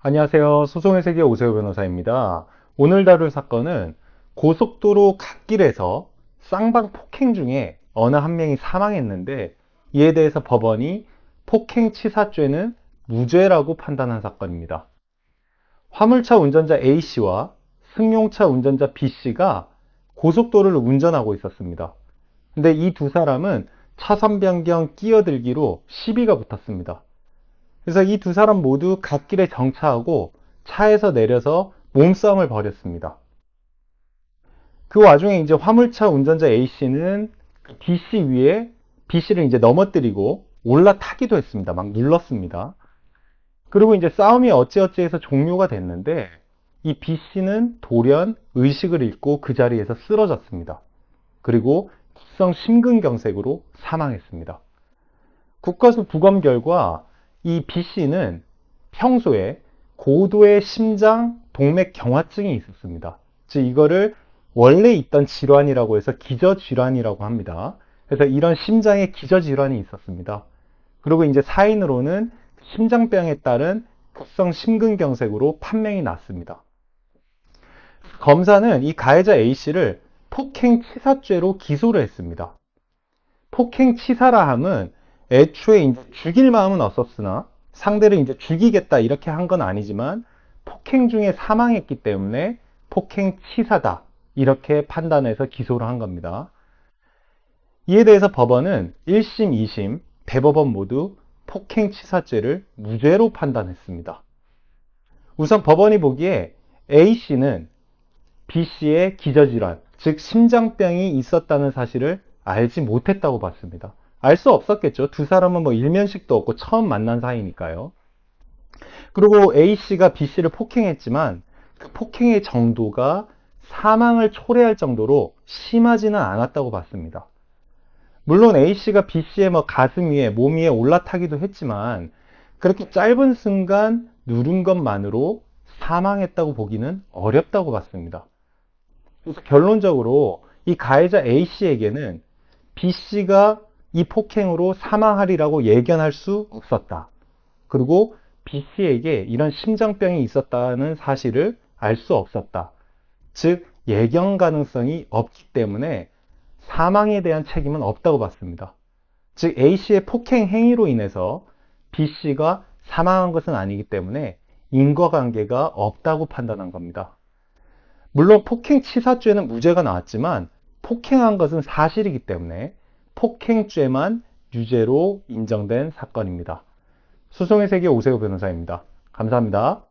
안녕하세요. 소송의 세계 오세호 변호사입니다. 오늘 다룰 사건은 고속도로 갓길에서 쌍방 폭행 중에 어느 한 명이 사망했는데 이에 대해서 법원이 폭행치사죄는 무죄라고 판단한 사건입니다. 화물차 운전자 A씨와 승용차 운전자 B씨가 고속도로를 운전하고 있었습니다. 근데 이 두 사람은 차선 변경 끼어들기로 시비가 붙었습니다. 그래서 이 두 사람 모두 갓길에 정차하고 차에서 내려서 몸싸움을 벌였습니다. 그 와중에 이제 화물차 운전자 A씨는 B씨 위에 B씨를 이제 넘어뜨리고 올라타기도 했습니다. 막 눌렀습니다. 그리고 이제 싸움이 어찌어찌해서 종료가 됐는데 이 B씨는 돌연 의식을 잃고 그 자리에서 쓰러졌습니다. 그리고 급성 심근경색으로 사망했습니다. 국가수 부검 결과 이 B씨는 평소에 고도의 심장 동맥 경화증이 있었습니다. 즉 이거를 원래 있던 질환이라고 해서 기저질환이라고 합니다. 그래서 이런 심장에 기저질환이 있었습니다. 그리고 이제 사인으로는 심장병에 따른 급성 심근경색으로 판명이 났습니다. 검사는 이 가해자 A씨를 폭행치사죄로 기소를 했습니다. 폭행치사라 함은 애초에 이제 죽일 마음은 없었으나 상대를 이제 죽이겠다 이렇게 한 건 아니지만 폭행 중에 사망했기 때문에 폭행치사다 이렇게 판단해서 기소를 한 겁니다. 이에 대해서 법원은 1심, 2심 대법원 모두 폭행치사죄를 무죄로 판단했습니다. 우선 법원이 보기에 A씨는 B씨의 기저질환, 즉 심장병이 있었다는 사실을 알지 못했다고 봤습니다. 알 수 없었겠죠. 두 사람은 뭐 일면식도 없고 처음 만난 사이니까요. 그리고 A씨가 B씨를 폭행했지만 그 폭행의 정도가 사망을 초래할 정도로 심하지는 않았다고 봤습니다. 물론 A씨가 B씨의 뭐 가슴 위에, 몸 위에 올라타기도 했지만 그렇게 짧은 순간 누른 것만으로 사망했다고 보기는 어렵다고 봤습니다. 그래서 결론적으로 이 가해자 A씨에게는 B씨가 이 폭행으로 사망하리라고 예견할 수 없었다. 그리고 B씨에게 이런 심장병이 있었다는 사실을 알 수 없었다. 즉 예견 가능성이 없기 때문에 사망에 대한 책임은 없다고 봤습니다. 즉 A씨의 폭행 행위로 인해서 B씨가 사망한 것은 아니기 때문에 인과관계가 없다고 판단한 겁니다. 물론 폭행치사죄는 무죄가 나왔지만 폭행한 것은 사실이기 때문에 폭행죄만 유죄로 인정된 사건입니다. 소송의 세계 오세호 변호사입니다. 감사합니다.